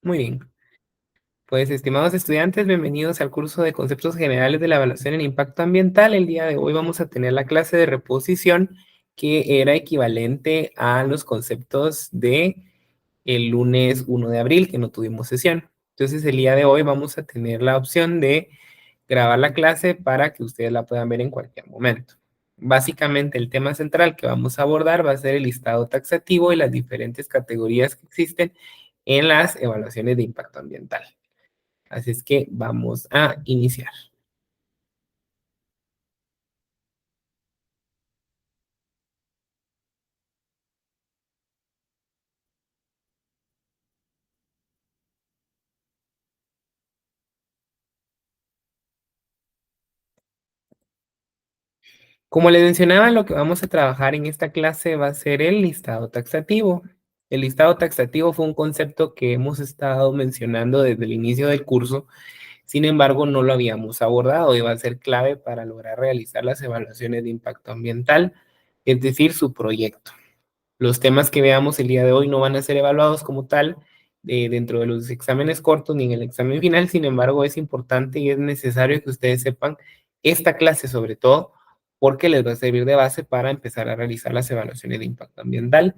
Muy bien. Pues, estimados estudiantes, bienvenidos al curso de Conceptos Generales de la Evaluación en Impacto Ambiental. El día de hoy vamos a tener la clase de reposición, que era equivalente a los conceptos de el lunes 1 de abril, que no tuvimos sesión. Entonces, el día de hoy vamos a tener la opción de grabar la clase para que ustedes la puedan ver en cualquier momento. Básicamente, el tema central que vamos a abordar va a ser el listado taxativo y las diferentes categorías que existen en las evaluaciones de impacto ambiental. Así es que vamos a iniciar. Como les mencionaba, lo que vamos a trabajar en esta clase va a ser el listado taxativo. El listado taxativo fue un concepto que hemos estado mencionando desde el inicio del curso. Sin embargo, no lo habíamos abordado y va a ser clave para lograr realizar las evaluaciones de impacto ambiental, es decir, su proyecto. Los temas que veamos el día de hoy no van a ser evaluados como tal dentro de los exámenes cortos ni en el examen final. Sin embargo, es importante y es necesario que ustedes sepan esta clase sobre todo, porque les va a servir de base para empezar a realizar las evaluaciones de impacto ambiental.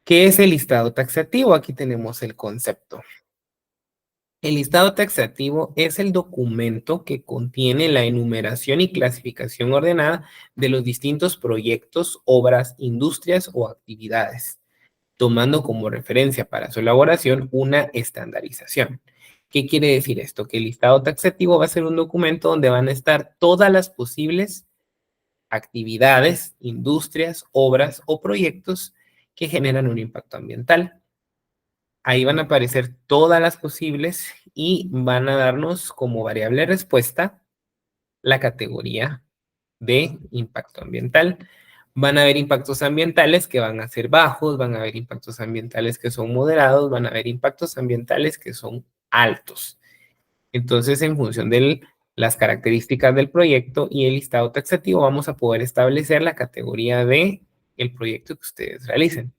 ¿Qué es el listado taxativo? Aquí tenemos el concepto. El listado taxativo es el documento que contiene la enumeración y clasificación ordenada de los distintos proyectos, obras, industrias o actividades, tomando como referencia para su elaboración una estandarización. ¿Qué quiere decir esto? Que el listado taxativo va a ser un documento donde van a estar todas las posibles actividades, industrias, obras o proyectos que generan un impacto ambiental. Ahí van a aparecer todas las posibles y van a darnos como variable de respuesta la categoría de impacto ambiental. Van a haber impactos ambientales que van a ser bajos, van a haber impactos ambientales que son moderados, van a haber impactos ambientales que son altos. Entonces, en función de las características del proyecto y el listado taxativo, vamos a poder establecer la categoría de el proyecto que ustedes realicen.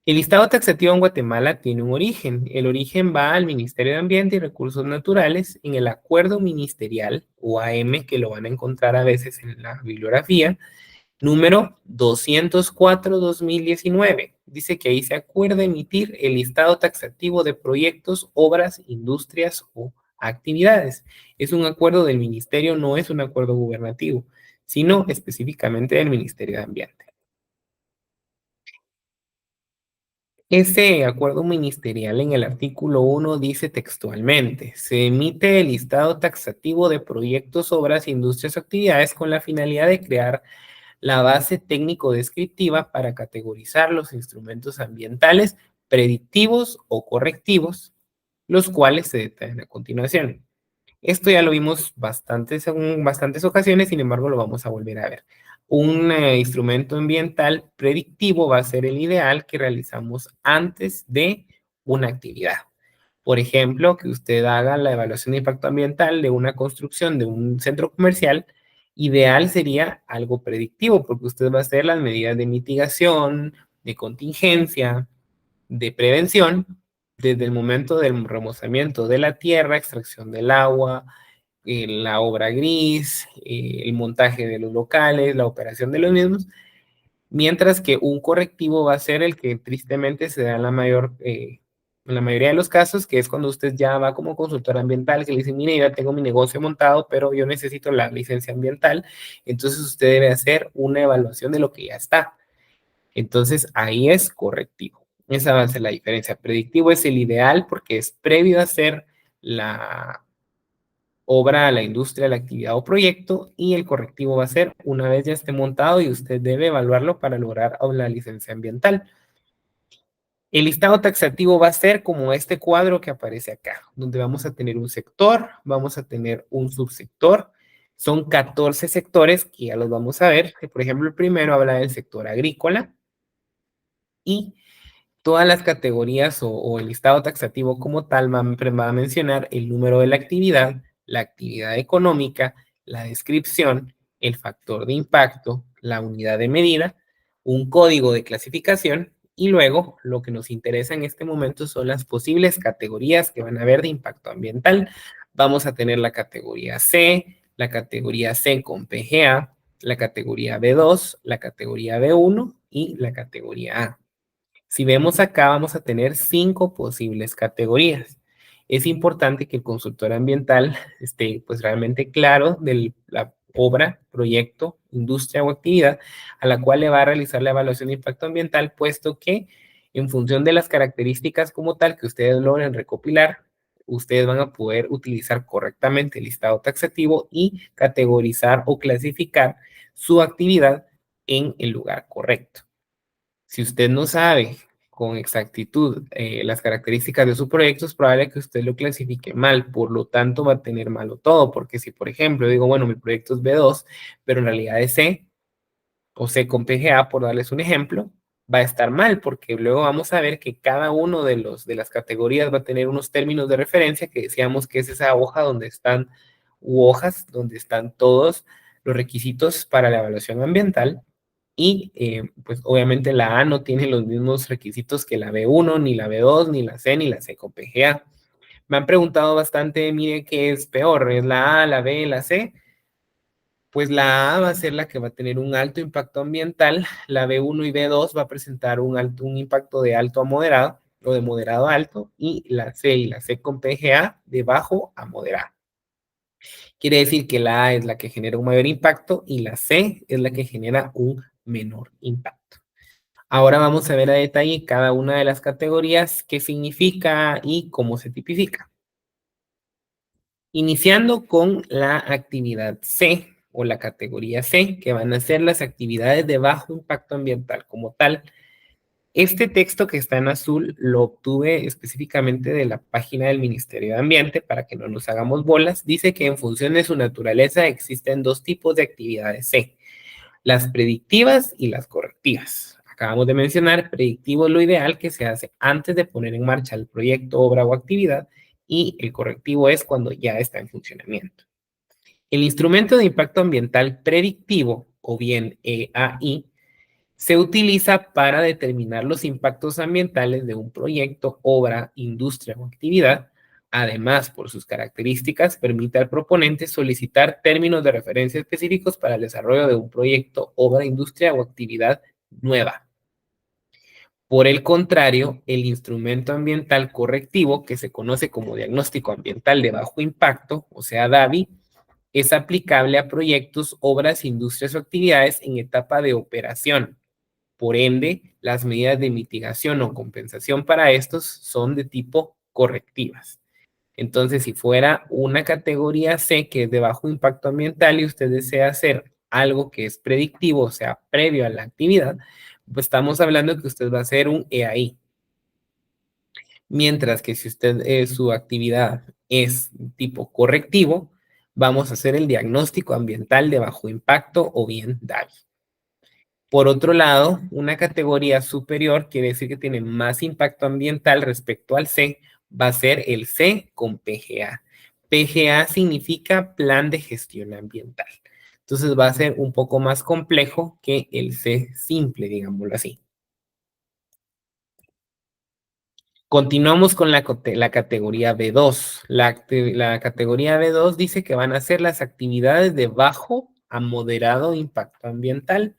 El listado taxativo en Guatemala tiene un origen. El origen va al Ministerio de Ambiente y Recursos Naturales en el Acuerdo Ministerial, o AM, que lo van a encontrar a veces en la bibliografía, número 204/2019. Dice que ahí se acuerda emitir el listado taxativo de proyectos, obras, industrias o actividades. Es un acuerdo del ministerio, no es un acuerdo gubernativo, sino específicamente del Ministerio de Ambiente. Ese acuerdo ministerial en el artículo 1 dice textualmente: se emite el listado taxativo de proyectos, obras, industrias o actividades con la finalidad de crear la base técnico-descriptiva para categorizar los instrumentos ambientales predictivos o correctivos, los cuales se detallan a continuación. Esto ya lo vimos en bastantes ocasiones, sin embargo, lo vamos a volver a ver. Un instrumento ambiental predictivo va a ser el ideal que realizamos antes de una actividad. Por ejemplo, que usted haga la evaluación de impacto ambiental de una construcción de un centro comercial, ideal sería algo predictivo, porque usted va a hacer las medidas de mitigación, de contingencia, de prevención, desde el momento del remozamiento de la tierra, extracción del agua, la obra gris, el montaje de los locales, la operación de los mismos, mientras que un correctivo va a ser el que tristemente se da en la mayoría de los casos, que es cuando usted ya va como consultor ambiental, que le dice: mire, yo ya tengo mi negocio montado, pero yo necesito la licencia ambiental. Entonces usted debe hacer una evaluación de lo que ya está. Entonces ahí es correctivo. Esa va a ser la diferencia. Predictivo es el ideal porque es previo a hacer la obra, la industria, la actividad o proyecto, y el correctivo va a ser una vez ya esté montado y usted debe evaluarlo para lograr la licencia ambiental. El listado taxativo va a ser como este cuadro que aparece acá, donde vamos a tener un sector, vamos a tener un subsector. Son 14 sectores que ya los vamos a ver. Por ejemplo, el primero habla del sector agrícola y todas las categorías o el listado taxativo como tal va a mencionar el número de la actividad económica, la descripción, el factor de impacto, la unidad de medida, un código de clasificación Y luego, lo que nos interesa en este momento son las posibles categorías que van a haber de impacto ambiental. Vamos a tener la categoría C, la categoría C con PGA, la categoría B2, la categoría B1 y la categoría A. Si vemos acá, vamos a tener 5 posibles categorías. Es importante que el consultor ambiental esté pues realmente claro de la obra, proyecto, industria o actividad a la cual le va a realizar la evaluación de impacto ambiental, puesto que en función de las características como tal que ustedes logren recopilar, ustedes van a poder utilizar correctamente el listado taxativo y categorizar o clasificar su actividad en el lugar correcto. Si usted no sabe con exactitud las características de su proyecto, es probable que usted lo clasifique mal, por lo tanto va a tener malo todo, porque si por ejemplo digo, bueno, mi proyecto es B2, pero en realidad es C, o C con PGA, por darles un ejemplo, va a estar mal, porque luego vamos a ver que cada uno de las categorías va a tener unos términos de referencia que decíamos que es esa hoja donde están, u hojas donde están todos los requisitos para la evaluación ambiental, y pues obviamente la A no tiene los mismos requisitos que la B1, ni la B2, ni la C, ni la C con PGA. Me han preguntado bastante, mire, ¿qué es peor? ¿Es la A, la B, la C? Pues la A va a ser la que va a tener un alto impacto ambiental, la B1 y B2 va a presentar un impacto de alto a moderado, o de moderado a alto, y la C y la C con PGA de bajo a moderado. Quiere decir que la A es la que genera un mayor impacto y la C es la que genera un menor impacto. Ahora vamos a ver a detalle cada una de las categorías, qué significa y cómo se tipifica. Iniciando con la actividad C o la categoría C, que van a ser las actividades de bajo impacto ambiental como tal. Este texto que está en azul lo obtuve específicamente de la página del Ministerio de Ambiente para que no nos hagamos bolas. Dice que en función de su naturaleza existen dos tipos de actividades C, las predictivas y las correctivas. Acabamos de mencionar, predictivo es lo ideal que se hace antes de poner en marcha el proyecto, obra o actividad, y el correctivo es cuando ya está en funcionamiento. El instrumento de impacto ambiental predictivo, o bien EAI, se utiliza para determinar los impactos ambientales de un proyecto, obra, industria o actividad. Además, por sus características, permite al proponente solicitar términos de referencia específicos para el desarrollo de un proyecto, obra, industria o actividad nueva. Por el contrario, el instrumento ambiental correctivo, que se conoce como diagnóstico ambiental de bajo impacto, o sea, DABI, es aplicable a proyectos, obras, industrias o actividades en etapa de operación. Por ende, las medidas de mitigación o compensación para estos son de tipo correctivas. Entonces, si fuera una categoría C, que es de bajo impacto ambiental, y usted desea hacer algo que es predictivo, o sea, previo a la actividad, pues estamos hablando que usted va a hacer un EAI. Mientras que si usted su actividad es tipo correctivo, vamos a hacer el diagnóstico ambiental de bajo impacto o bien DABI. Por otro lado, una categoría superior quiere decir que tiene más impacto ambiental respecto al C, va a ser el C con PGA. PGA significa Plan de Gestión Ambiental. Entonces va a ser un poco más complejo que el C simple, digámoslo así. Continuamos con la categoría B2. La categoría B2 dice que van a ser las actividades de bajo a moderado impacto ambiental.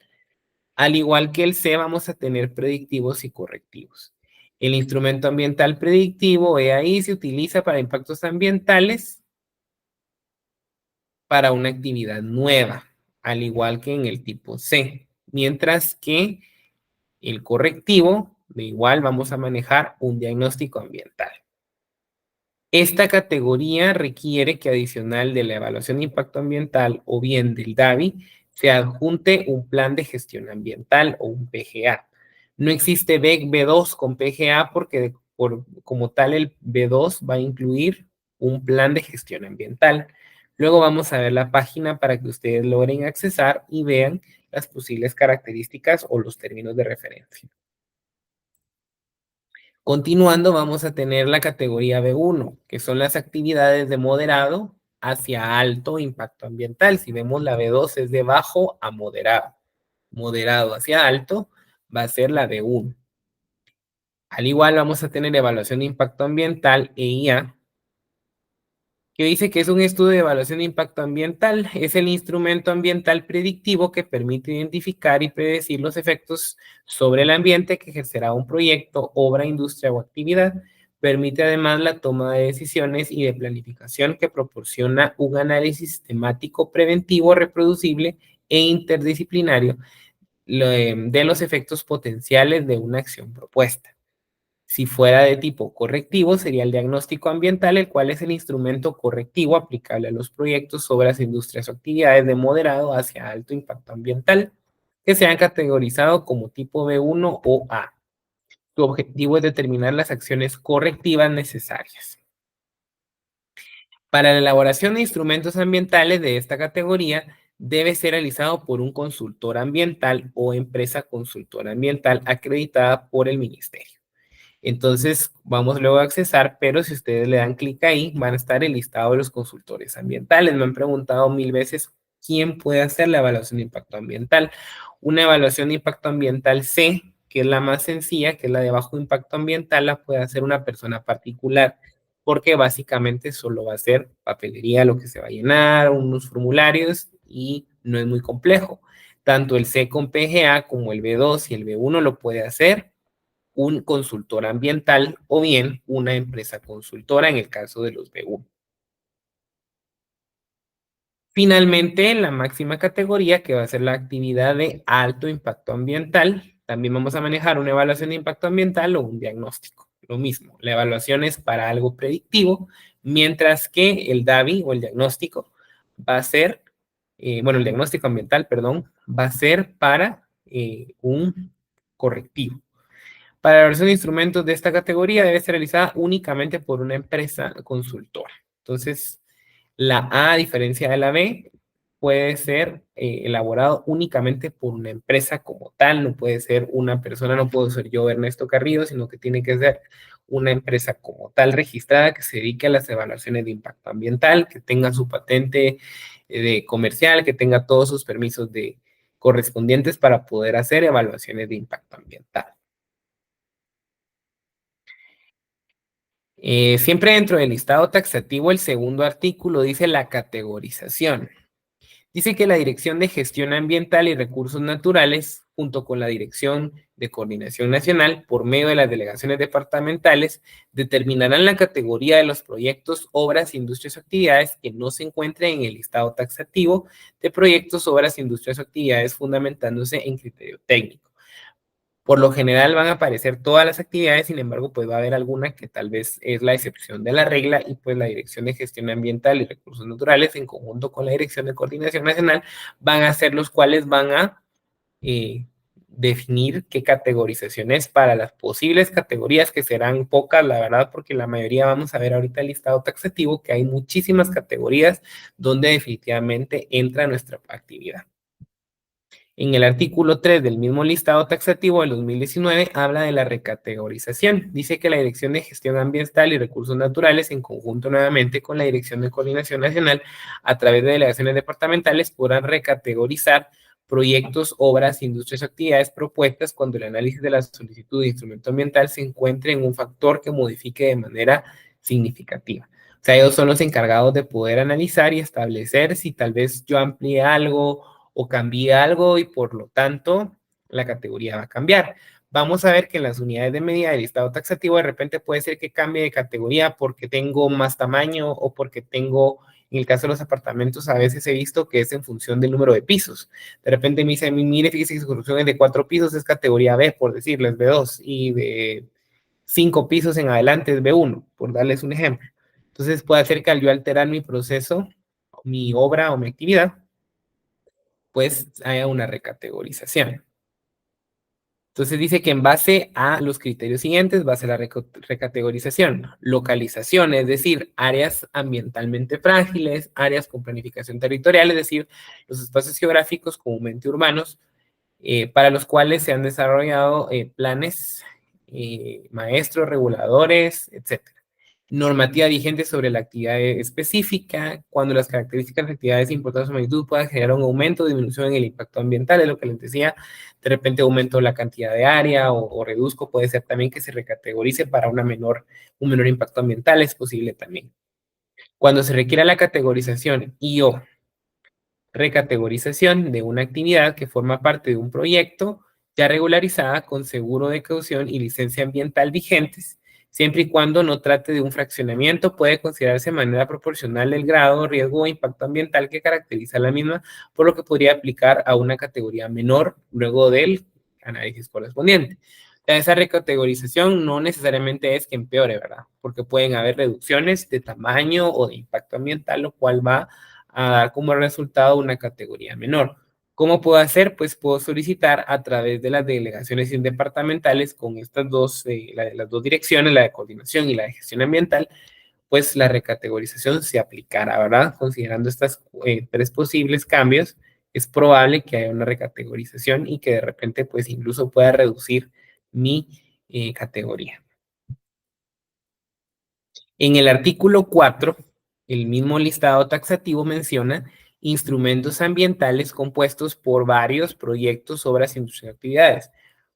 Al igual que el C, vamos a tener predictivos y correctivos. El instrumento ambiental predictivo, EAI, se utiliza para impactos ambientales para una actividad nueva, al igual que en el tipo C. Mientras que el correctivo, de igual, vamos a manejar un diagnóstico ambiental. Esta categoría requiere que adicional de la evaluación de impacto ambiental o bien del DABI, se adjunte un plan de gestión ambiental o un PGA. No existe BEC B2 con PGA porque como tal el B2 va a incluir un plan de gestión ambiental. Luego vamos a ver la página para que ustedes logren accesar y vean las posibles características o los términos de referencia. Continuando, vamos a tener la categoría B1, que son las actividades de moderado hacia alto impacto ambiental. Si vemos la B2 es de bajo a moderado. Moderado hacia alto va a ser la B1. Al igual vamos a tener evaluación de impacto ambiental, EIA, que dice que es un estudio de evaluación de impacto ambiental. Es el instrumento ambiental predictivo que permite identificar y predecir los efectos sobre el ambiente que ejercerá un proyecto, obra, industria o actividad. Permite además la toma de decisiones y de planificación que proporciona un análisis sistemático, preventivo, reproducible e interdisciplinario de los efectos potenciales de una acción propuesta. Si fuera de tipo correctivo, sería el diagnóstico ambiental, el cual es el instrumento correctivo aplicable a los proyectos, obras, industrias o actividades de moderado hacia alto impacto ambiental que se han categorizado como tipo B1 o A. Su objetivo es determinar las acciones correctivas necesarias. Para la elaboración de instrumentos ambientales de esta categoría, debe ser realizado por un consultor ambiental o empresa consultora ambiental acreditada por el ministerio. Entonces, vamos luego a accesar, pero si ustedes le dan clic ahí, van a estar el listado de los consultores ambientales. Me han preguntado 1000 veces quién puede hacer la evaluación de impacto ambiental. Una evaluación de impacto ambiental C, que es la más sencilla, que es la de bajo impacto ambiental, la puede hacer una persona particular, porque básicamente solo va a ser papelería lo que se va a llenar, unos formularios y no es muy complejo. Tanto el C con PGA como el B2 y el B1 lo puede hacer un consultor ambiental o bien una empresa consultora en el caso de los B1. Finalmente, la máxima categoría, que va a ser la actividad de alto impacto ambiental, también vamos a manejar una evaluación de impacto ambiental o un diagnóstico. Lo mismo, la evaluación es para algo predictivo, mientras que el DAVI o el diagnóstico va a ser, el diagnóstico ambiental, perdón, va a ser para un correctivo. Para la versión de instrumentos de esta categoría debe ser realizada únicamente por una empresa consultora. Entonces, la A diferencia de la B, puede ser elaborado únicamente por una empresa como tal, no puede ser una persona, no puedo ser yo, Ernesto Carrillo, sino que tiene que ser una empresa como tal registrada que se dedique a las evaluaciones de impacto ambiental, que tenga su patente de comercial, que tenga todos sus permisos correspondientes para poder hacer evaluaciones de impacto ambiental. Siempre dentro del listado taxativo, el segundo artículo dice la categorización. Dice que la Dirección de Gestión Ambiental y Recursos Naturales, junto con la Dirección de Coordinación Nacional, por medio de las delegaciones departamentales, determinarán la categoría de los proyectos, obras, industrias o actividades que no se encuentren en el listado taxativo de proyectos, obras, industrias o actividades fundamentándose en criterio técnico. Por lo general van a aparecer todas las actividades, sin embargo, pues va a haber alguna que tal vez es la excepción de la regla y pues la Dirección de Gestión Ambiental y Recursos Naturales en conjunto con la Dirección de Coordinación Nacional van a ser los cuales van a definir qué categorización es para las posibles categorías que serán pocas, la verdad, porque la mayoría vamos a ver ahorita el listado taxativo que hay muchísimas categorías donde definitivamente entra nuestra actividad. En el artículo 3 del mismo listado taxativo del 2019 habla de la recategorización. Dice que la Dirección de Gestión Ambiental y Recursos Naturales, en conjunto nuevamente con la Dirección de Coordinación Nacional, a través de delegaciones departamentales, podrán recategorizar proyectos, obras, industrias o actividades propuestas cuando el análisis de la solicitud de instrumento ambiental se encuentre en un factor que modifique de manera significativa. O sea, ellos son los encargados de poder analizar y establecer si tal vez yo amplié algo o cambié algo y por lo tanto la categoría va a cambiar. Vamos a ver que en las unidades de medida del listado taxativo de repente puede ser que cambie de categoría porque tengo más tamaño o porque tengo, en el caso de los apartamentos, a veces he visto que es en función del número de pisos. De repente me dice, mire, fíjese que su construcción es de 4 pisos, es categoría B, por decirles B2, y de 5 pisos en adelante es B1, por darles un ejemplo. Entonces puede hacer que al yo alterar mi proceso, mi obra o mi actividad, pues haya una recategorización. Entonces dice que en base a los criterios siguientes va a ser la recategorización. Localización, es decir, áreas ambientalmente frágiles, áreas con planificación territorial, es decir, los espacios geográficos comúnmente urbanos, para los cuales se han desarrollado planes, maestros, reguladores, etc. normativa vigente sobre la actividad específica, cuando las características de actividades de importancia o magnitud puedan generar un aumento o disminución en el impacto ambiental, es lo que les decía, de repente aumento la cantidad de área o reduzco, puede ser también que se recategorice para un menor impacto ambiental, es posible también. Cuando se requiera la categorización y o recategorización de una actividad que forma parte de un proyecto ya regularizada con seguro de caución y licencia ambiental vigentes, siempre y cuando no trate de un fraccionamiento, puede considerarse de manera proporcional el grado, riesgo o impacto ambiental que caracteriza la misma, por lo que podría aplicar a una categoría menor luego del análisis correspondiente. O sea, esa recategorización no necesariamente es que empeore, ¿verdad? Porque pueden haber reducciones de tamaño o de impacto ambiental, lo cual va a dar como resultado una categoría menor. ¿Cómo puedo hacer? Pues puedo solicitar a través de las delegaciones interdepartamentales con estas las dos direcciones, la de coordinación y la de gestión ambiental, pues la recategorización se aplicará, ¿verdad? Considerando estas tres posibles cambios, es probable que haya una recategorización y que de repente pues incluso pueda reducir mi categoría. En el artículo 4, el mismo listado taxativo menciona instrumentos ambientales compuestos por varios proyectos, obras, industrias y actividades.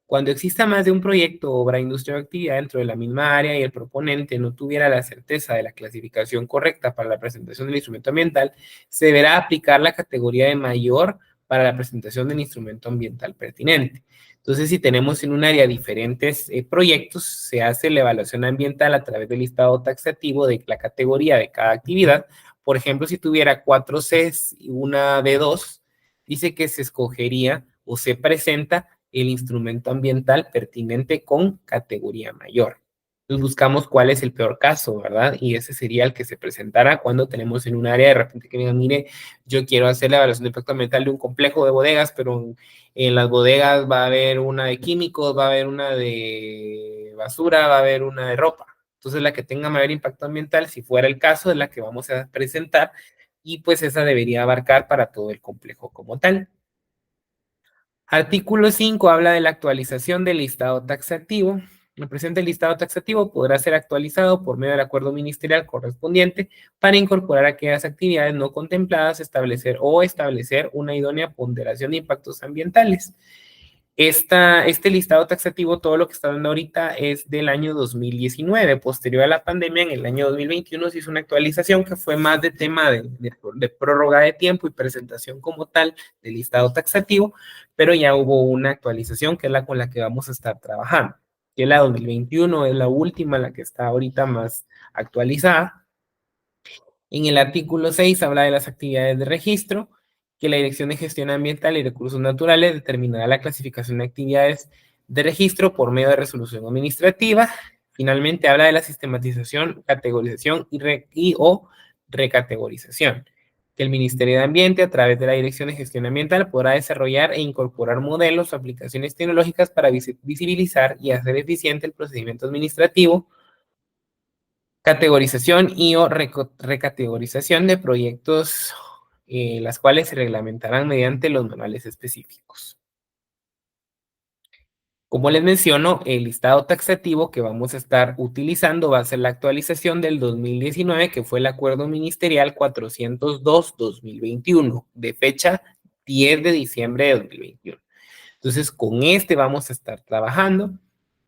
Cuando exista más de un proyecto, obra, industria o actividad dentro de la misma área y el proponente no tuviera la certeza de la clasificación correcta para la presentación del instrumento ambiental, se deberá aplicar la categoría de mayor para la presentación del instrumento ambiental pertinente. Entonces, si tenemos en un área diferentes proyectos, se hace la evaluación ambiental a través del listado taxativo de la categoría de cada actividad. Por ejemplo, si tuviera 4 Cs y una B2, dice que se escogería o se presenta el instrumento ambiental pertinente con categoría mayor. Entonces buscamos cuál es el peor caso, ¿verdad? Y ese sería el que se presentará cuando tenemos en un área de repente que digan, mire, yo quiero hacer la evaluación de impacto ambiental de un complejo de bodegas, pero en las bodegas va a haber una de químicos, va a haber una de basura, va a haber una de ropa. Entonces la que tenga mayor impacto ambiental, si fuera el caso, es la que vamos a presentar y pues esa debería abarcar para todo el complejo como tal. Artículo 5 habla de la actualización del listado taxativo. El presente listado taxativo podrá ser actualizado por medio del acuerdo ministerial correspondiente para incorporar aquellas actividades no contempladas, establecer una idónea ponderación de impactos ambientales. Este listado taxativo, todo lo que está dando ahorita es del año 2019. Posterior a la pandemia, en el año 2021 se hizo una actualización que fue más de tema de prórroga de tiempo y presentación como tal del listado taxativo, pero ya hubo una actualización que es la con la que vamos a estar trabajando. Que la 2021 es la última, la que está ahorita más actualizada. En el artículo 6 habla de las actividades de registro, que la Dirección de Gestión Ambiental y Recursos Naturales determinará la clasificación de actividades de registro por medio de resolución administrativa. Finalmente habla de la sistematización, categorización o recategorización, que el Ministerio de Ambiente, a través de la Dirección de Gestión Ambiental, podrá desarrollar e incorporar modelos o aplicaciones tecnológicas para visibilizar y hacer eficiente el procedimiento administrativo, categorización y o recategorización de proyectos, las cuales se reglamentarán mediante los manuales específicos. Como les menciono, el listado taxativo que vamos a estar utilizando va a ser la actualización del 2019, que fue el Acuerdo Ministerial 402-2021, de fecha 10 de diciembre de 2021. Entonces, con este vamos a estar trabajando.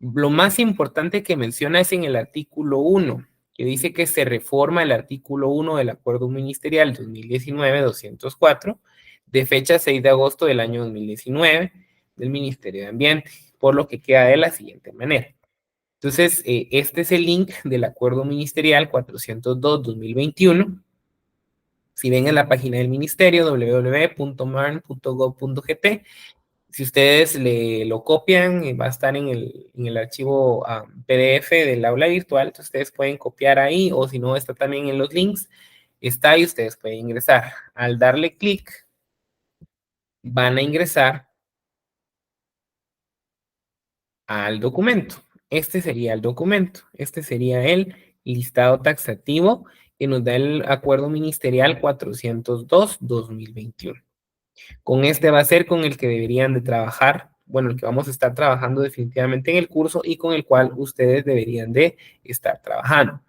Lo más importante que menciona es en el artículo 1, que dice que se reforma el artículo 1 del Acuerdo Ministerial 2019-204, de fecha 6 de agosto del año 2019, del Ministerio de Ambiente, por lo que queda de la siguiente manera. Entonces, este es el link del Acuerdo Ministerial 402-2021. Si ven en la página del Ministerio, www.marn.gov.gt, si ustedes lo copian, va a estar en el archivo PDF del aula virtual, entonces ustedes pueden copiar ahí, o si no, está también en los links, está ahí, ustedes pueden ingresar. Al darle clic, van a ingresar al documento. Este sería el documento, este sería el listado taxativo que nos da el Acuerdo Ministerial 402-2021. Con este va a ser con el que deberían de trabajar, bueno, el que vamos a estar trabajando definitivamente en el curso y con el cual ustedes deberían de estar trabajando.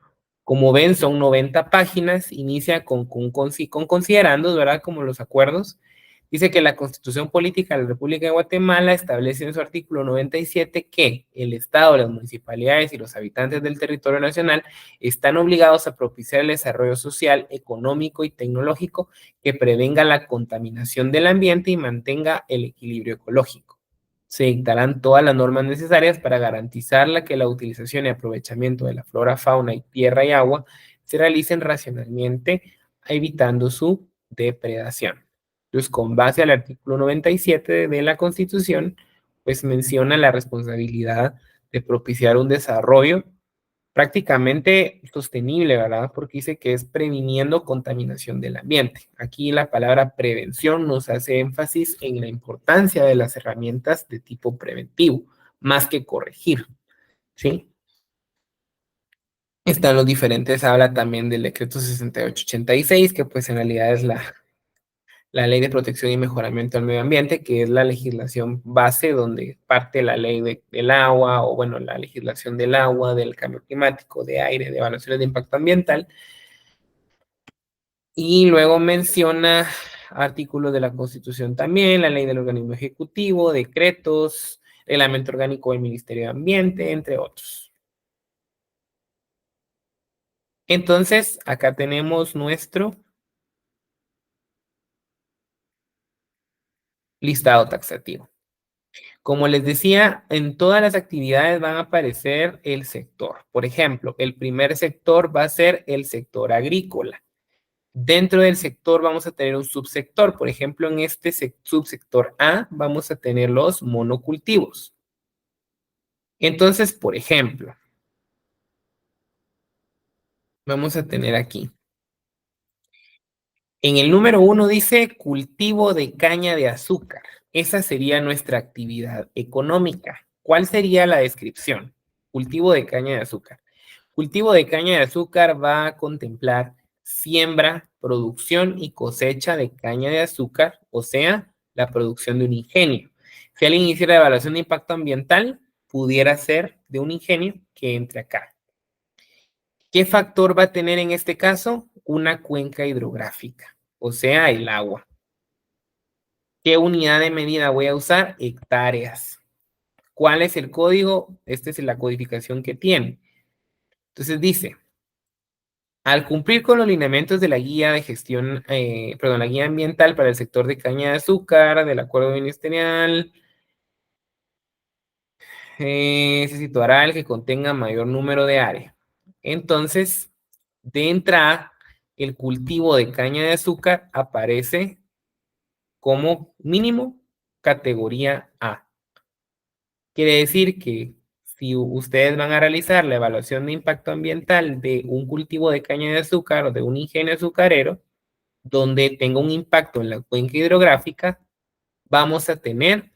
Como ven, son 90 páginas, inicia con considerandos, ¿verdad? Como los acuerdos. Dice que la Constitución Política de la República de Guatemala establece en su artículo 97 que el Estado, las municipalidades y los habitantes del territorio nacional están obligados a propiciar el desarrollo social, económico y tecnológico que prevenga la contaminación del ambiente y mantenga el equilibrio ecológico. Se dictarán todas las normas necesarias para garantizar que la utilización y aprovechamiento de la flora, fauna y tierra y agua se realicen racionalmente, evitando su depredación. Entonces, con base al artículo 97 de la Constitución, pues menciona la responsabilidad de propiciar un desarrollo prácticamente sostenible, ¿verdad? Porque dice que es previniendo contaminación del ambiente. Aquí la palabra prevención nos hace énfasis en la importancia de las herramientas de tipo preventivo, más que corregir, ¿sí? Están los diferentes, habla también del decreto 6886, que pues en realidad es la Ley de Protección y Mejoramiento del Medio Ambiente, que es la legislación base donde parte la ley del agua, o bueno, la legislación del agua, del cambio climático, de aire, de evaluaciones de impacto ambiental. Y luego menciona artículos de la Constitución también, la ley del organismo ejecutivo, decretos, reglamento orgánico del Ministerio de Ambiente, entre otros. Entonces, acá tenemos nuestro listado taxativo. Como les decía, en todas las actividades van a aparecer el sector. Por ejemplo, el primer sector va a ser el sector agrícola. Dentro del sector vamos a tener un subsector. Por ejemplo, en este subsector A vamos a tener los monocultivos. Entonces, por ejemplo, vamos a tener aquí. En el número 1 dice cultivo de caña de azúcar. Esa sería nuestra actividad económica. ¿Cuál sería la descripción? Cultivo de caña de azúcar. Cultivo de caña de azúcar va a contemplar siembra, producción y cosecha de caña de azúcar, o sea, la producción de un ingenio. Si alguien hiciera evaluación de impacto ambiental, pudiera ser de un ingenio que entre acá. ¿Qué factor va a tener en este caso? Una cuenca hidrográfica, o sea, el agua. ¿Qué unidad de medida voy a usar? Hectáreas. ¿Cuál es el código? Esta es la codificación que tiene. Entonces dice, al cumplir con los lineamientos de la guía de gestión, la guía ambiental para el sector de caña de azúcar, del acuerdo ministerial, se situará el que contenga mayor número de área. Entonces, de entrada, el cultivo de caña de azúcar aparece como mínimo categoría A. Quiere decir que si ustedes van a realizar la evaluación de impacto ambiental de un cultivo de caña de azúcar o de un ingenio azucarero, donde tenga un impacto en la cuenca hidrográfica, vamos a tener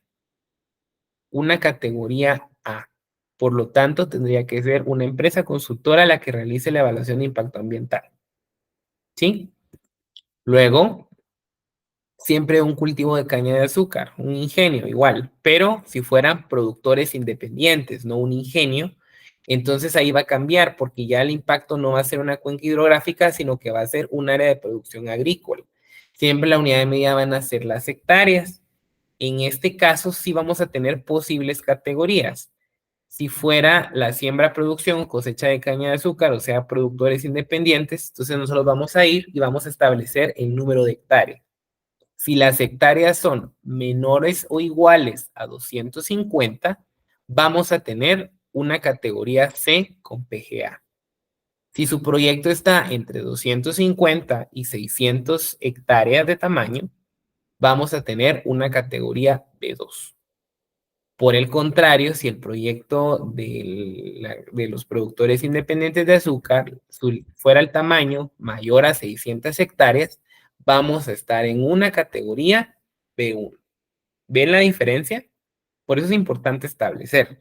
una categoría A. Por lo tanto, tendría que ser una empresa consultora la que realice la evaluación de impacto ambiental. ¿Sí? Luego, siempre un cultivo de caña de azúcar, un ingenio igual, pero si fueran productores independientes, no un ingenio, entonces ahí va a cambiar porque ya el impacto no va a ser una cuenca hidrográfica, sino que va a ser un área de producción agrícola. Siempre la unidad de medida van a ser las hectáreas. En este caso sí vamos a tener posibles categorías. Si fuera la siembra, producción, cosecha de caña de azúcar, o sea, productores independientes, entonces nosotros vamos a ir y vamos a establecer el número de hectáreas. Si las hectáreas son menores o iguales a 250, vamos a tener una categoría C con PGA. Si su proyecto está entre 250 y 600 hectáreas de tamaño, vamos a tener una categoría B2. Por el contrario, si el proyecto de los productores independientes de azúcar fuera el tamaño mayor a 600 hectáreas, vamos a estar en una categoría B1. ¿Ven la diferencia? Por eso es importante establecer.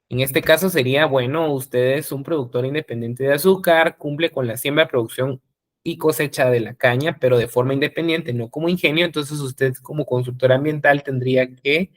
En este caso sería, bueno, usted es un productor independiente de azúcar, cumple con la siembra, producción y cosecha de la caña, pero de forma independiente, no como ingenio. Entonces usted como consultor ambiental tendría que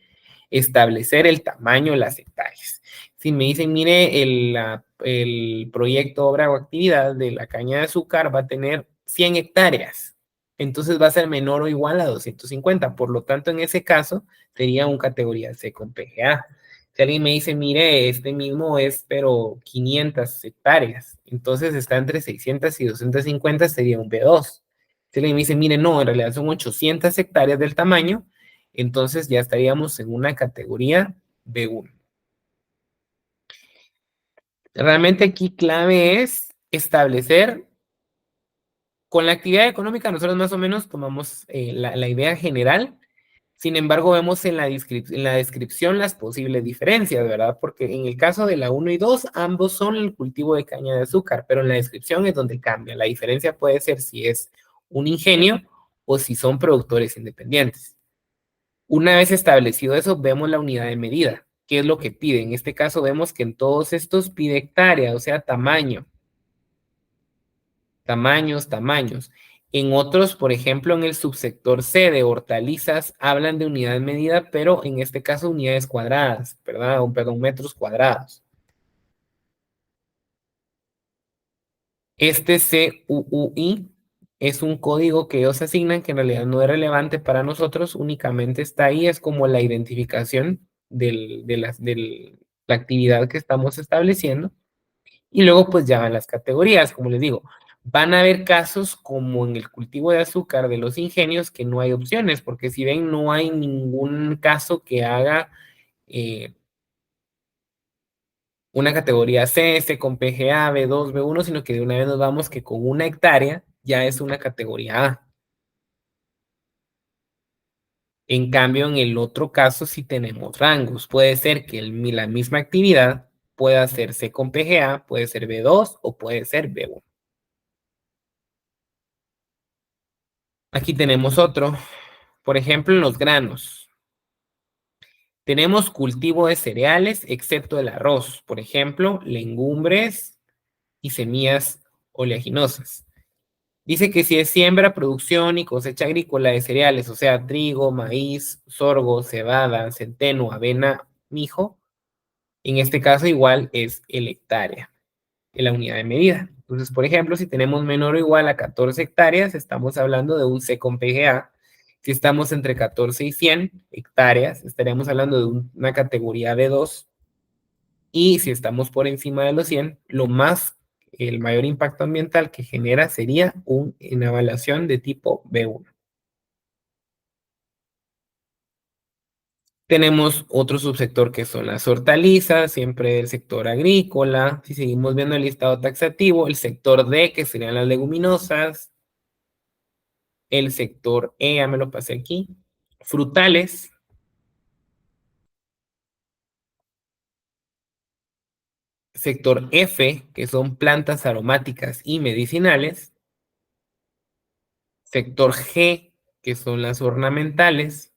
establecer el tamaño de las hectáreas. Si me dicen, mire, el proyecto, obra o actividad de la caña de azúcar va a tener 100 hectáreas, entonces va a ser menor o igual a 250. Por lo tanto, en ese caso, sería un categoría C con PGA. Si alguien me dice, mire, este mismo es, pero 500 hectáreas, entonces está entre 600 y 250, sería un B2. Si alguien me dice, mire, no, en realidad son 800 hectáreas del tamaño, entonces ya estaríamos en una categoría B1. Realmente aquí clave es establecer, con la actividad económica nosotros más o menos tomamos la idea general. Sin embargo, vemos en la descripción las posibles diferencias, ¿verdad? Porque en el caso de la 1 y 2, ambos son el cultivo de caña de azúcar, pero en la descripción es donde cambia. La diferencia puede ser si es un ingenio o si son productores independientes. Una vez establecido eso, vemos la unidad de medida. ¿Qué es lo que pide? En este caso vemos que en todos estos pide hectárea, o sea, tamaño. Tamaños. En otros, por ejemplo, en el subsector C de hortalizas, hablan de unidad de medida, pero en este caso unidades cuadradas, ¿verdad? O, perdón, metros cuadrados. Este CUUI es un código que ellos asignan que en realidad no es relevante para nosotros, únicamente está ahí, es como la identificación de la actividad que estamos estableciendo. Y luego pues ya van las categorías, como les digo, van a haber casos como en el cultivo de azúcar de los ingenios que no hay opciones, porque si ven no hay ningún caso que haga una categoría C, C con PGA, B2, B1, sino que de una vez nos vamos que con una hectárea ya es una categoría A. En cambio, en el otro caso sí tenemos rangos. Puede ser que la misma actividad pueda ser C con PGA, puede ser B2 o puede ser B1. Aquí tenemos otro. Por ejemplo, en los granos. Tenemos cultivo de cereales, excepto el arroz. Por ejemplo, legumbres y semillas oleaginosas. Dice que si es siembra, producción y cosecha agrícola de cereales, o sea, trigo, maíz, sorgo, cebada, centeno, avena, mijo, en este caso igual es el hectárea, en la unidad de medida. Entonces, por ejemplo, si tenemos menor o igual a 14 hectáreas, estamos hablando de un C con PGA. Si estamos entre 14 y 100 hectáreas, estaríamos hablando de una categoría B2. Y si estamos por encima de los 100, el mayor impacto ambiental que genera sería una evaluación de tipo B1. Tenemos otro subsector que son las hortalizas, siempre el sector agrícola. Si seguimos viendo el listado taxativo, el sector D, que serían las leguminosas, el sector E, ya me lo pasé aquí, frutales, sector F, que son plantas aromáticas y medicinales, sector G, que son las ornamentales,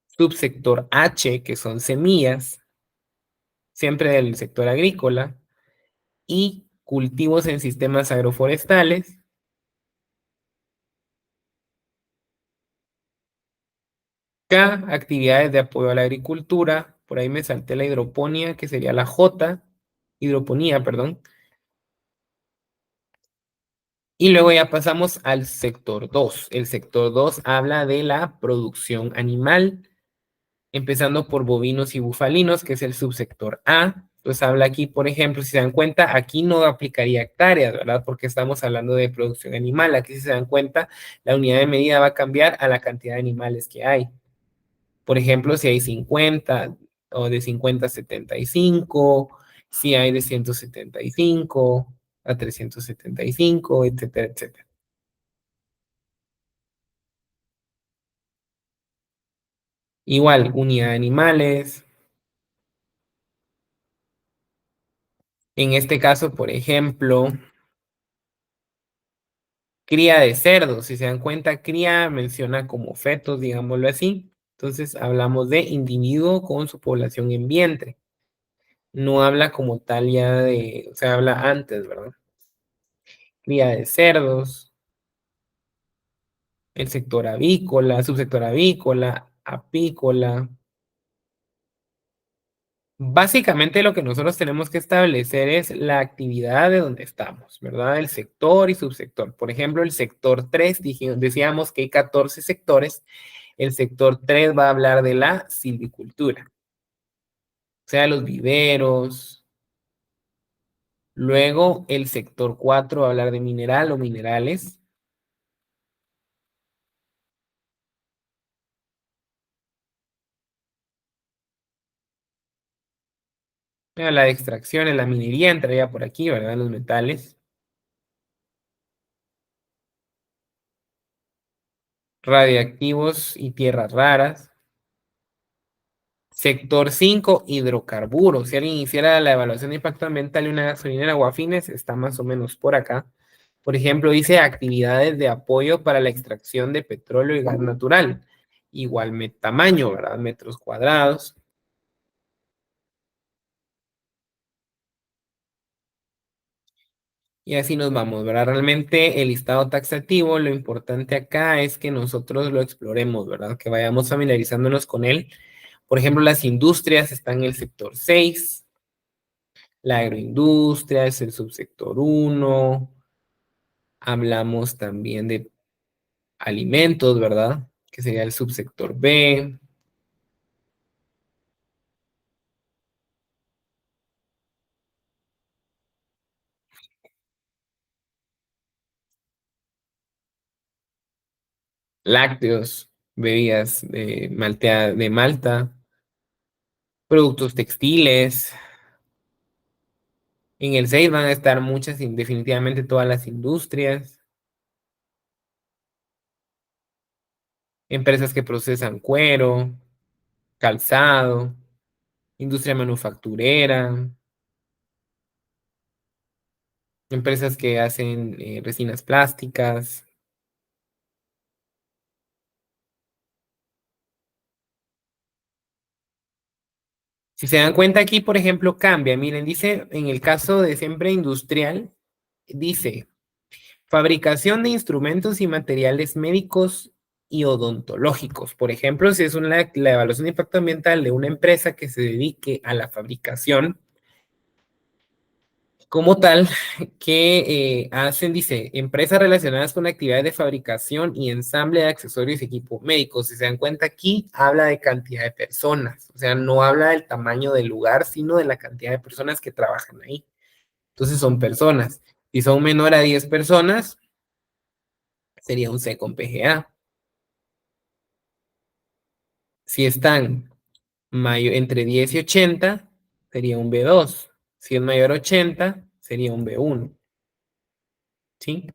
subsector H, que son semillas, siempre del sector agrícola, y cultivos en sistemas agroforestales. K, actividades de apoyo a la agricultura, por ahí me salté la hidroponía, que sería la J, hidroponía, perdón. Y luego ya pasamos al sector 2. El sector 2 habla de la producción animal, empezando por bovinos y bufalinos, que es el subsector A. Entonces habla aquí, por ejemplo, si se dan cuenta, aquí no aplicaría hectáreas, ¿verdad? Porque estamos hablando de producción animal. Aquí si se dan cuenta, la unidad de medida va a cambiar a la cantidad de animales que hay. Por ejemplo, si hay 50 o de 50 a 75, si hay de 175 a 375, etcétera, etcétera. Igual, unidad de animales. En este caso, por ejemplo, cría de cerdos. Si se dan cuenta, cría menciona como fetos, digámoslo así. Entonces, hablamos de individuo con su población en vientre. No habla como tal ya de, o sea, habla antes, ¿verdad? Cría de cerdos, el sector avícola, subsector avícola, apícola. Básicamente lo que nosotros tenemos que establecer es la actividad de donde estamos, ¿verdad? El sector y subsector. Por ejemplo, el sector 3, decíamos que hay 14 sectores. El sector 3 va a hablar de la silvicultura, o sea, los viveros. Luego, el sector 4 va a hablar de mineral o minerales. La de extracciones, la minería entraría por aquí, ¿verdad? Los metales. Radiactivos y tierras raras. Sector 5, hidrocarburos. Si alguien hiciera la evaluación de impacto ambiental de una gasolinera Guafines, está más o menos por acá. Por ejemplo, dice actividades de apoyo para la extracción de petróleo y gas natural. Igual tamaño, ¿verdad? Metros cuadrados. Y así nos vamos, ¿verdad? Realmente el listado taxativo, lo importante acá es que nosotros lo exploremos, ¿verdad? Que vayamos familiarizándonos con él. Por ejemplo, las industrias están en el sector 6, la agroindustria es el subsector 1, hablamos también de alimentos, ¿verdad? Que sería el subsector B. Lácteos, bebidas de Malta, productos textiles. En el 6 van a estar muchas, definitivamente todas las industrias, empresas que procesan cuero, calzado, industria manufacturera, empresas que hacen resinas plásticas. Si se dan cuenta aquí, por ejemplo, cambia. Miren, dice, en el caso de siempre industrial, dice fabricación de instrumentos y materiales médicos y odontológicos. Por ejemplo, si es la evaluación de impacto ambiental de una empresa que se dedique a la fabricación como tal, que hacen, dice, empresas relacionadas con actividades de fabricación y ensamble de accesorios y equipo médicos. Si se dan cuenta aquí, habla de cantidad de personas, o sea, no habla del tamaño del lugar, sino de la cantidad de personas que trabajan ahí. Entonces son personas. Si son menor a 10 personas, sería un C con PGA. Si están entre 10 y 80, sería un B2. Si es mayor a 80, sería un B1. ¿Sí?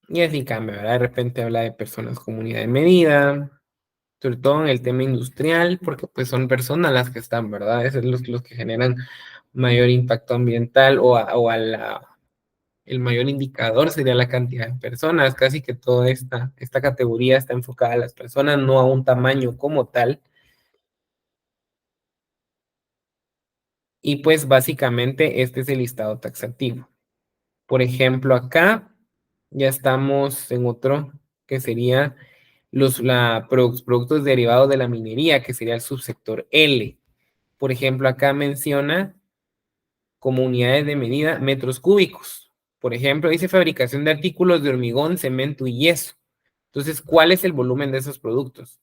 Y así cambia, ¿verdad? De repente habla de personas con unidad de medida, sobre todo en el tema industrial, porque pues son personas las que están, ¿verdad? Esos son los que generan mayor impacto ambiental el mayor indicador sería la cantidad de personas. Casi que toda esta categoría está enfocada a las personas, no a un tamaño como tal. Y pues básicamente este es el listado taxativo. Por ejemplo, acá ya estamos en otro que sería productos derivados de la minería, que sería el subsector L. Por ejemplo, acá menciona como unidades de medida metros cúbicos. Por ejemplo, dice fabricación de artículos de hormigón, cemento y yeso. Entonces, ¿cuál es el volumen de esos productos?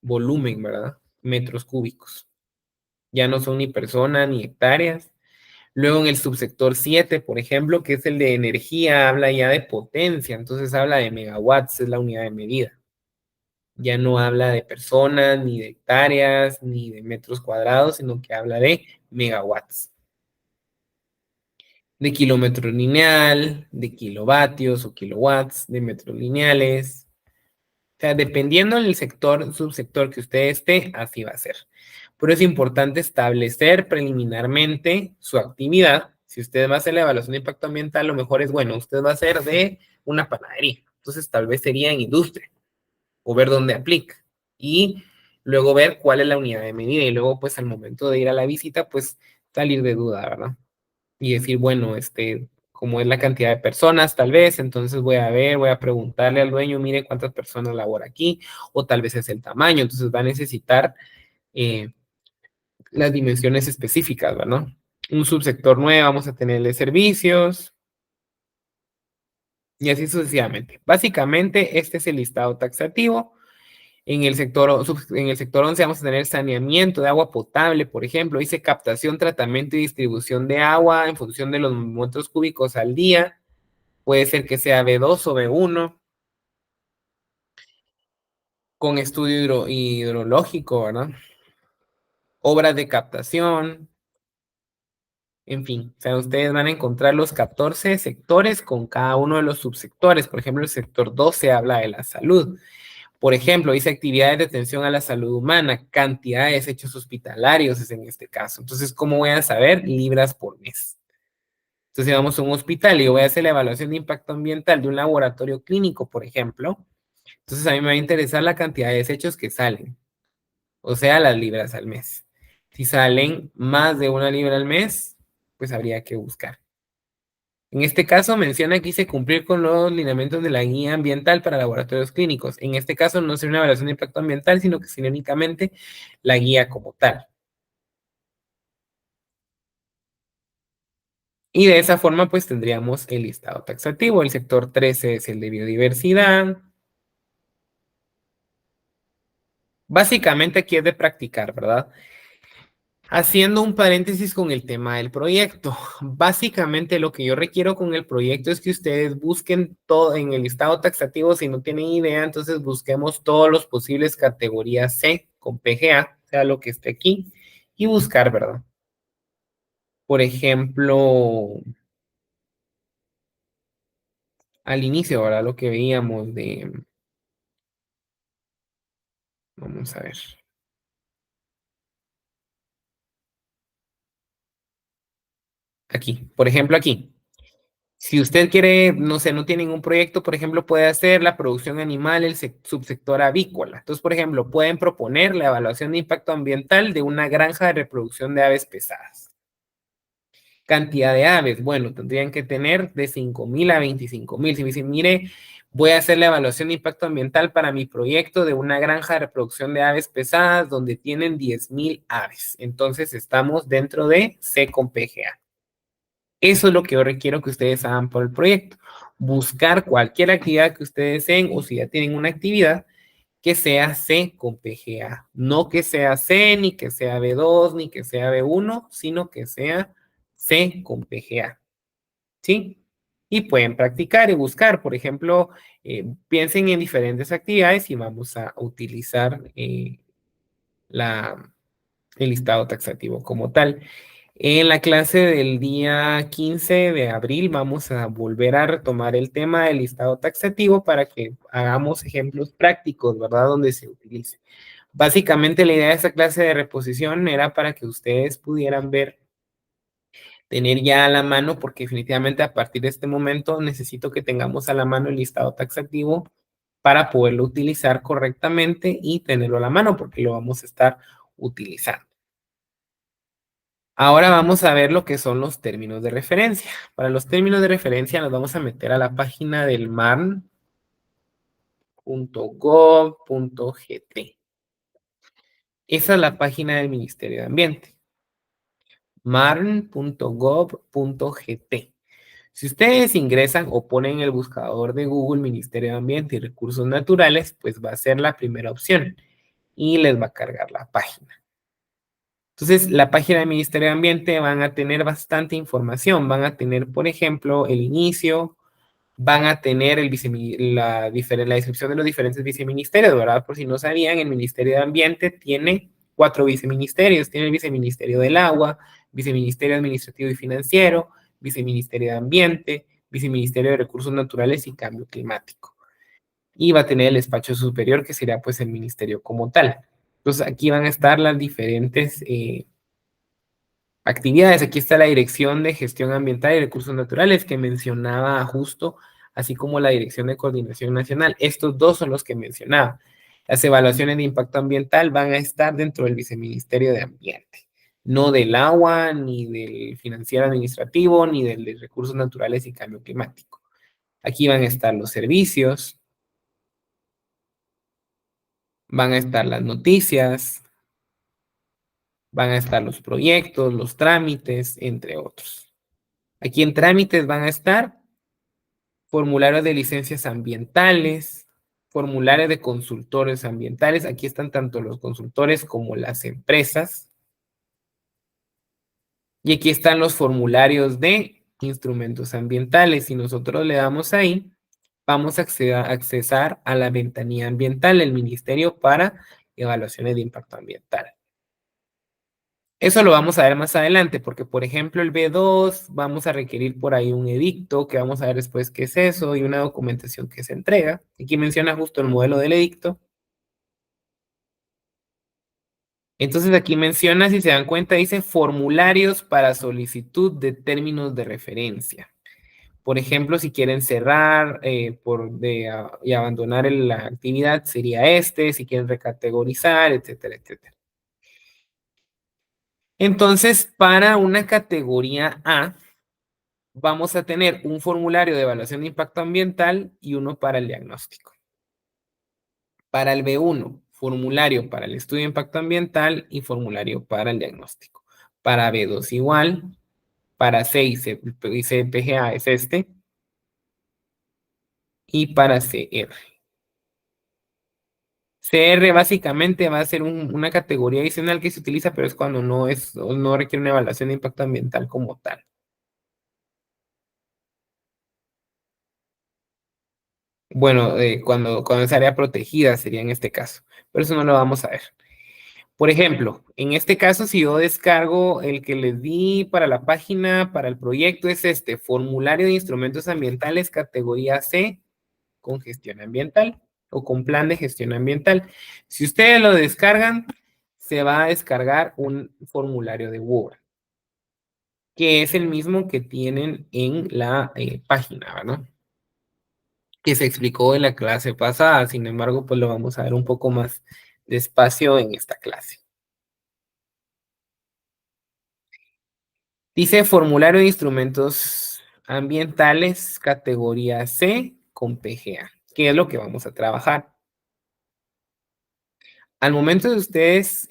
Volumen, ¿verdad? Metros cúbicos. Ya no son ni personas ni hectáreas. Luego en el subsector 7, por ejemplo, que es el de energía, habla ya de potencia, entonces habla de megawatts, es la unidad de medida. Ya no habla de personas, ni de hectáreas, ni de metros cuadrados, sino que habla de megawatts. De kilómetro lineal, de kilovatios o kilowatts, de metros lineales. O sea, dependiendo del sector, subsector que usted esté, así va a ser. Pero es importante establecer preliminarmente su actividad. Si usted va a hacer la evaluación de impacto ambiental, lo mejor es, bueno, usted va a hacer de una panadería. Entonces, tal vez sería en industria o ver dónde aplica. Y luego ver cuál es la unidad de medida. Y luego, pues, al momento de ir a la visita, pues, salir de duda, ¿verdad? Y decir, bueno, como es la cantidad de personas, tal vez. Entonces voy a ver, voy a preguntarle al dueño, mire cuántas personas labora aquí, o tal vez es el tamaño. Entonces va a necesitar eh, las dimensiones específicas, ¿verdad? Un subsector 9 vamos a tenerle servicios y así sucesivamente. Básicamente, este es el listado taxativo. En el sector 11 vamos a tener saneamiento de agua potable, por ejemplo. Dice captación, tratamiento y distribución de agua en función de los metros cúbicos al día. Puede ser que sea B2 o B1, con estudio hidrológico, ¿verdad? Obras de captación, en fin. O sea, ustedes van a encontrar los 14 sectores con cada uno de los subsectores. Por ejemplo, el sector 12 habla de la salud. Por ejemplo, dice actividades de atención a la salud humana, cantidad de desechos hospitalarios es en este caso. Entonces, ¿cómo voy a saber? Libras por mes. Entonces, si vamos a un hospital y yo voy a hacer la evaluación de impacto ambiental de un laboratorio clínico, por ejemplo, entonces a mí me va a interesar la cantidad de desechos que salen, o sea, las libras al mes. Si salen más de una libra al mes, pues habría que buscar. En este caso menciona que dice cumplir con los lineamientos de la guía ambiental para laboratorios clínicos. En este caso no sería una evaluación de impacto ambiental, sino que sería únicamente la guía como tal. Y de esa forma pues tendríamos el listado taxativo. El sector 13 es el de biodiversidad. Básicamente aquí es de practicar, ¿verdad? Haciendo un paréntesis con el tema del proyecto. Básicamente lo que yo requiero con el proyecto es que ustedes busquen todo en el listado taxativo. Si no tienen idea, entonces busquemos todos los posibles categorías C con PGA, sea lo que esté aquí, y buscar, ¿verdad? Por ejemplo, al inicio, ¿verdad? Lo que veíamos de, vamos a ver, aquí, por ejemplo, aquí. Si usted quiere, no sé, no tiene ningún proyecto, por ejemplo, puede hacer la producción animal, el subsector avícola. Entonces, por ejemplo, pueden proponer la evaluación de impacto ambiental de una granja de reproducción de aves pesadas. Cantidad de aves, bueno, tendrían que tener de 5,000 a 25,000. Si me dicen, mire, voy a hacer la evaluación de impacto ambiental para mi proyecto de una granja de reproducción de aves pesadas donde tienen 10,000 aves. Entonces, estamos dentro de C con PGA. Eso es lo que yo requiero que ustedes hagan por el proyecto. Buscar cualquier actividad que ustedes deseen o si ya tienen una actividad que sea C con PGA. No que sea C, ni que sea B2, ni que sea B1, sino que sea C con PGA. ¿Sí? Y pueden practicar y buscar. Por ejemplo, piensen en diferentes actividades y vamos a utilizar el listado taxativo como tal. En la clase del día 15 de abril vamos a volver a retomar el tema del listado taxativo para que hagamos ejemplos prácticos, ¿verdad? Donde se utilice. Básicamente la idea de esta clase de reposición era para que ustedes pudieran ver, tener ya a la mano, porque definitivamente a partir de este momento necesito que tengamos a la mano el listado taxativo para poderlo utilizar correctamente y tenerlo a la mano, porque lo vamos a estar utilizando. Ahora vamos a ver lo que son los términos de referencia. Para los términos de referencia nos vamos a meter a la página del marn.gov.gt. Esa es la página del Ministerio de Ambiente. marn.gov.gt. Si ustedes ingresan o ponen en el buscador de Google Ministerio de Ambiente y Recursos Naturales, pues va a ser la primera opción y les va a cargar la página. Entonces, la página del Ministerio de Ambiente van a tener bastante información. Van a tener, por ejemplo, el inicio, van a tener la descripción de los diferentes viceministerios, ¿verdad? Por si no sabían, el Ministerio de Ambiente tiene 4 viceministerios. Tiene el Viceministerio del Agua, Viceministerio Administrativo y Financiero, Viceministerio de Ambiente, Viceministerio de Recursos Naturales y Cambio Climático. Y va a tener el despacho superior, que será pues el ministerio como tal. Entonces, aquí van a estar las diferentes actividades. Aquí está la Dirección de Gestión Ambiental y Recursos Naturales que mencionaba justo, así como la Dirección de Coordinación Nacional. Estos dos son los que mencionaba. Las evaluaciones de impacto ambiental van a estar dentro del Viceministerio de Ambiente. no del agua, ni del financiero administrativo, ni del de recursos naturales y cambio climático. Aquí van a estar los servicios, van a estar las noticias, van a estar los proyectos, los trámites, entre otros. Aquí en trámites van a estar formularios de licencias ambientales, formularios de consultores ambientales. Aquí están tanto los consultores como las empresas. Y aquí están los formularios de instrumentos ambientales. Si nosotros le damos ahí, vamos a accesar a la ventanilla ambiental del Ministerio para Evaluaciones de Impacto Ambiental. Eso lo vamos a ver más adelante, porque por ejemplo el B2 vamos a requerir por ahí un edicto, que vamos a ver después qué es eso, y una documentación que se entrega. Aquí menciona justo el modelo del edicto. Entonces aquí menciona, si se dan cuenta, dice formularios para solicitud de términos de referencia. Por ejemplo, si quieren cerrar y abandonar la actividad, sería este, si quieren recategorizar, etcétera, etcétera. Entonces, para una categoría A, vamos a tener un formulario de evaluación de impacto ambiental y uno para el diagnóstico. Para el B1, formulario para el estudio de impacto ambiental y formulario para el diagnóstico. Para B2 igual, para C y CPGA es este, y para CR. CR básicamente va a ser una categoría adicional que se utiliza, pero es cuando no requiere una evaluación de impacto ambiental como tal. Bueno, cuando es área protegida sería en este caso, pero eso no lo vamos a ver. Por ejemplo, en este caso, si yo descargo el que les di para la página, para el proyecto, es este, formulario de instrumentos ambientales, categoría C, con gestión ambiental o con plan de gestión ambiental. Si ustedes lo descargan, se va a descargar un formulario de Word, que es el mismo que tienen en la página, ¿verdad? Que se explicó en la clase pasada, sin embargo, pues lo vamos a ver un poco más despacio en esta clase. Dice formulario de instrumentos ambientales, categoría C, con PGA, que es lo que vamos a trabajar. Al momento de ustedes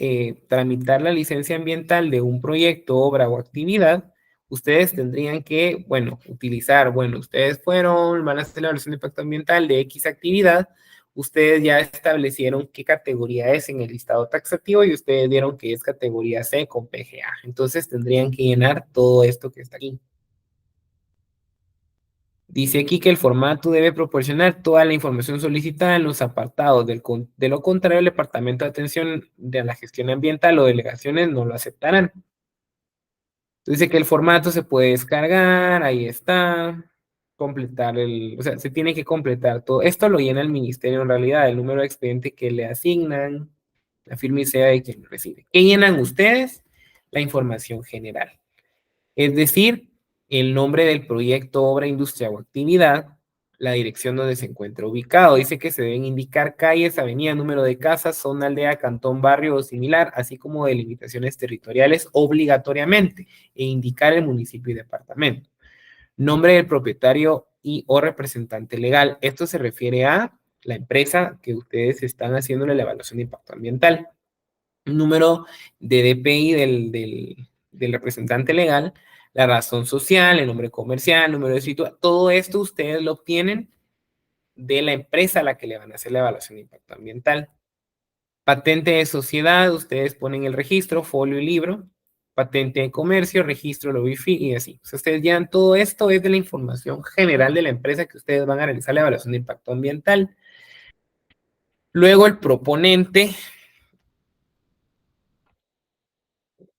tramitar la licencia ambiental de un proyecto, obra o actividad, ustedes tendrían que, utilizar, ustedes van a hacer la evaluación de impacto ambiental de X actividad, ustedes ya establecieron qué categoría es en el listado taxativo y ustedes dieron que es categoría C con PGA. Entonces tendrían que llenar todo esto que está aquí. Dice aquí que el formato debe proporcionar toda la información solicitada en los apartados. De lo contrario, el Departamento de Atención de la Gestión Ambiental o delegaciones no lo aceptarán. Dice que el formato se puede descargar, ahí está, o sea, se tiene que completar todo. Esto lo llena el ministerio en realidad, el número de expediente que le asignan, la firma y sea de quien lo recibe. ¿Qué llenan ustedes? La información general. Es decir, el nombre del proyecto, obra, industria o actividad, la dirección donde se encuentra ubicado. Dice que se deben indicar calles, avenida, número de casas, zona, aldea, cantón, barrio o similar, así como delimitaciones territoriales obligatoriamente, e indicar el municipio y departamento. Nombre del propietario y o representante legal. Esto se refiere a la empresa que ustedes están haciéndole la evaluación de impacto ambiental. Número de DPI del representante legal, la razón social, el nombre comercial, número de sitio, todo esto ustedes lo obtienen de la empresa a la que le van a hacer la evaluación de impacto ambiental. Patente de sociedad, ustedes ponen el registro, folio y libro. Patente de comercio, registro, lo wifi y así. O sea, ustedes llevan todo esto, es de la información general de la empresa que ustedes van a realizar la evaluación de impacto ambiental. Luego el proponente,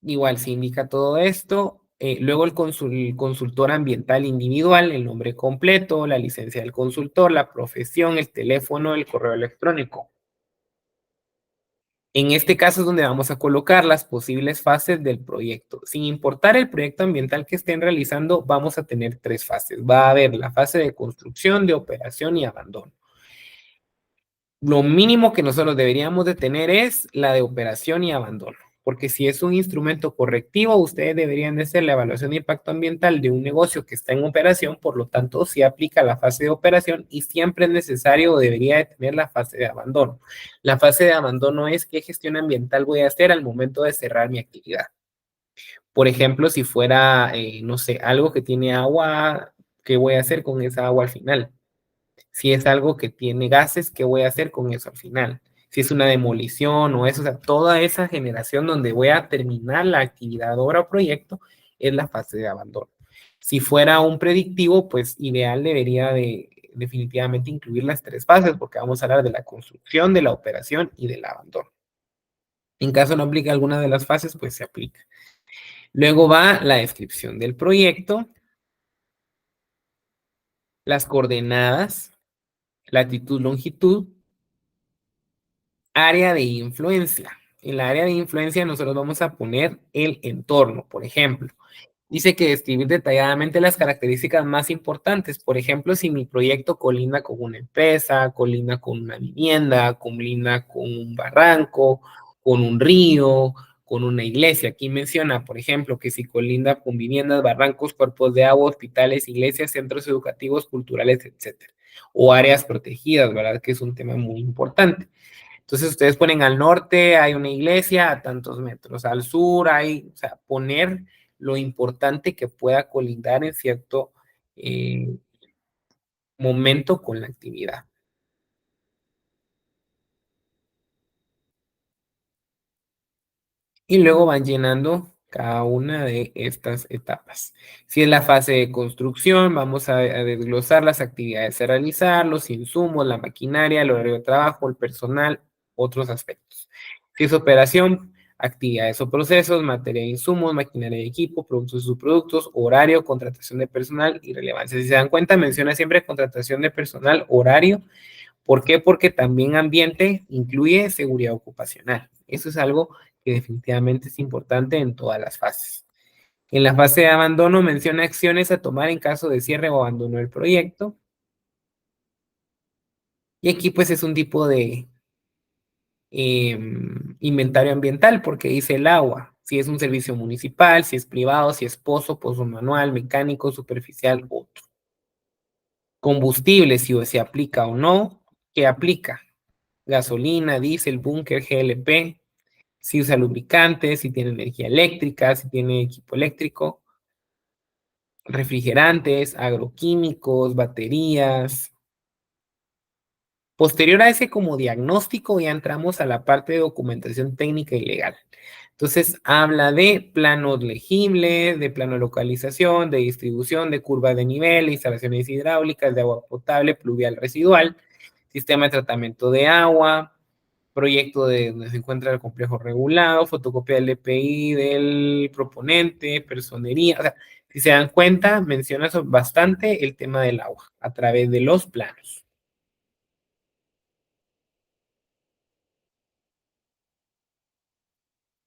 igual se indica todo esto. Luego el consultor ambiental individual, el nombre completo, la licencia del consultor, la profesión, el teléfono, el correo electrónico. En este caso es donde vamos a colocar las posibles fases del proyecto. Sin importar el proyecto ambiental que estén realizando, vamos a tener 3 fases. Va a haber la fase de construcción, de operación y abandono. Lo mínimo que nosotros deberíamos de tener es la de operación y abandono. porque si es un instrumento correctivo, ustedes deberían de hacer la evaluación de impacto ambiental de un negocio que está en operación, por lo tanto, sí aplica la fase de operación y siempre es necesario o debería de tener la fase de abandono. La fase de abandono es qué gestión ambiental voy a hacer al momento de cerrar mi actividad. Por ejemplo, si fuera, no sé, algo que tiene agua, ¿qué voy a hacer con esa agua al final? Si es algo que tiene gases, ¿qué voy a hacer con eso al final? Si es una demolición o eso, o sea, toda esa generación donde voy a terminar la actividad, obra o proyecto, es la fase de abandono. Si fuera un predictivo, pues ideal debería de definitivamente incluir las tres fases, porque vamos a hablar de la construcción, de la operación y del abandono. En caso no aplique alguna de las fases, pues se aplica. Luego va la descripción del proyecto, las coordenadas, latitud, longitud, área de influencia. En la área de influencia nosotros vamos a poner el entorno, por ejemplo. Dice que describir detalladamente las características más importantes. Por ejemplo, si mi proyecto colinda con una empresa, colinda con una vivienda, colinda con un barranco, con un río, con una iglesia. Aquí menciona, por ejemplo, que si colinda con viviendas, barrancos, cuerpos de agua, hospitales, iglesias, centros educativos, culturales, etcétera. O áreas protegidas, ¿verdad? Que es un tema muy importante. Entonces ustedes ponen al norte hay una iglesia a tantos metros, al sur hay, o sea, poner lo importante que pueda colindar en cierto eh, momento con la actividad. Y luego van llenando cada una de estas etapas. Si es la fase de construcción, vamos a desglosar las actividades a realizar, los insumos, la maquinaria, el horario de trabajo, el personal, otros aspectos. Si es operación, actividades o procesos, materia de insumos, maquinaria de equipo, productos y subproductos, horario, contratación de personal y relevancia. Si se dan cuenta, menciona siempre contratación de personal, horario. ¿Por qué? Porque también ambiente incluye seguridad ocupacional. Eso es algo que definitivamente es importante en todas las fases. En la fase de abandono menciona acciones a tomar en caso de cierre o abandono del proyecto. Y aquí pues es un tipo de inventario ambiental porque dice el agua, si es un servicio municipal, si es privado, si es pozo manual, mecánico, superficial, otro. Combustible, si se aplica o no, ¿qué aplica? Gasolina, diésel, búnker, GLP, si usa lubricantes, si tiene energía eléctrica, si tiene equipo eléctrico, refrigerantes, agroquímicos, baterías. Posterior a ese como diagnóstico ya entramos a la parte de documentación técnica y legal. Entonces habla de planos legibles, de plano de localización, de distribución, de curva de nivel, instalaciones hidráulicas, de agua potable, pluvial, residual, sistema de tratamiento de agua, proyecto de donde se encuentra el complejo regulado, fotocopia del EPI del proponente, personería. O sea, si se dan cuenta, menciona bastante el tema del agua a través de los planos.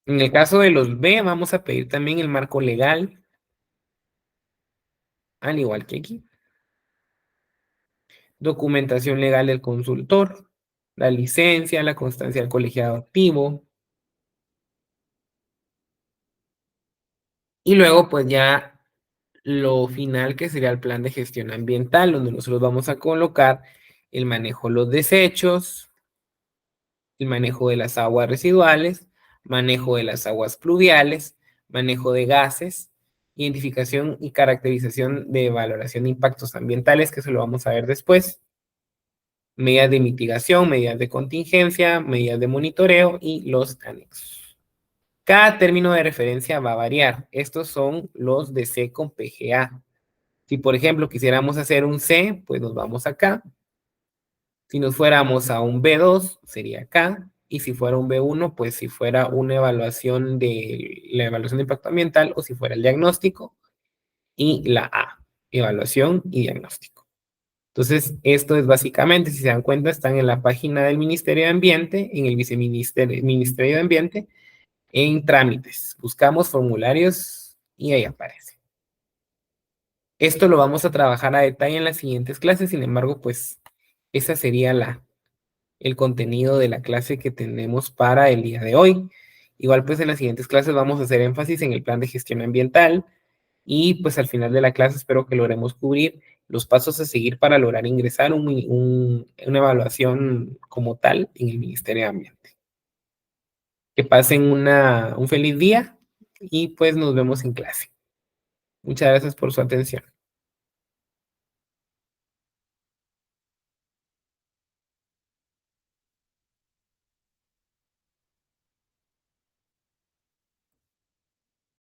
En el caso de los B, vamos a pedir también el marco legal, al igual que aquí. Documentación legal del consultor, la licencia, la constancia del colegiado activo. Y luego, pues ya lo final que sería el plan de gestión ambiental, donde nosotros vamos a colocar el manejo de los desechos, el manejo de las aguas residuales, manejo de las aguas pluviales, manejo de gases, identificación y caracterización de valoración de impactos ambientales, que eso lo vamos a ver después, medidas de mitigación, medidas de contingencia, medidas de monitoreo y los anexos. Cada término de referencia va a variar. Estos son los de C con PGA. Si, por ejemplo, quisiéramos hacer un C, pues nos vamos acá. Si nos fuéramos a un B2, sería acá. Y si fuera un B1, pues si fuera una evaluación de la evaluación de impacto ambiental o si fuera el diagnóstico. Y la A, evaluación y diagnóstico. Entonces, esto es básicamente, si se dan cuenta, están en la página del Ministerio de Ambiente, en el Ministerio de Ambiente, en trámites. Buscamos formularios y ahí aparece. Esto lo vamos a trabajar a detalle en las siguientes clases, sin embargo, pues esa sería el contenido de la clase que tenemos para el día de hoy. Igual pues en las siguientes clases vamos a hacer énfasis en el plan de gestión ambiental y pues al final de la clase espero que logremos cubrir los pasos a seguir para lograr ingresar una evaluación como tal en el Ministerio de Ambiente. Que pasen un feliz día y pues nos vemos en clase. Muchas gracias por su atención.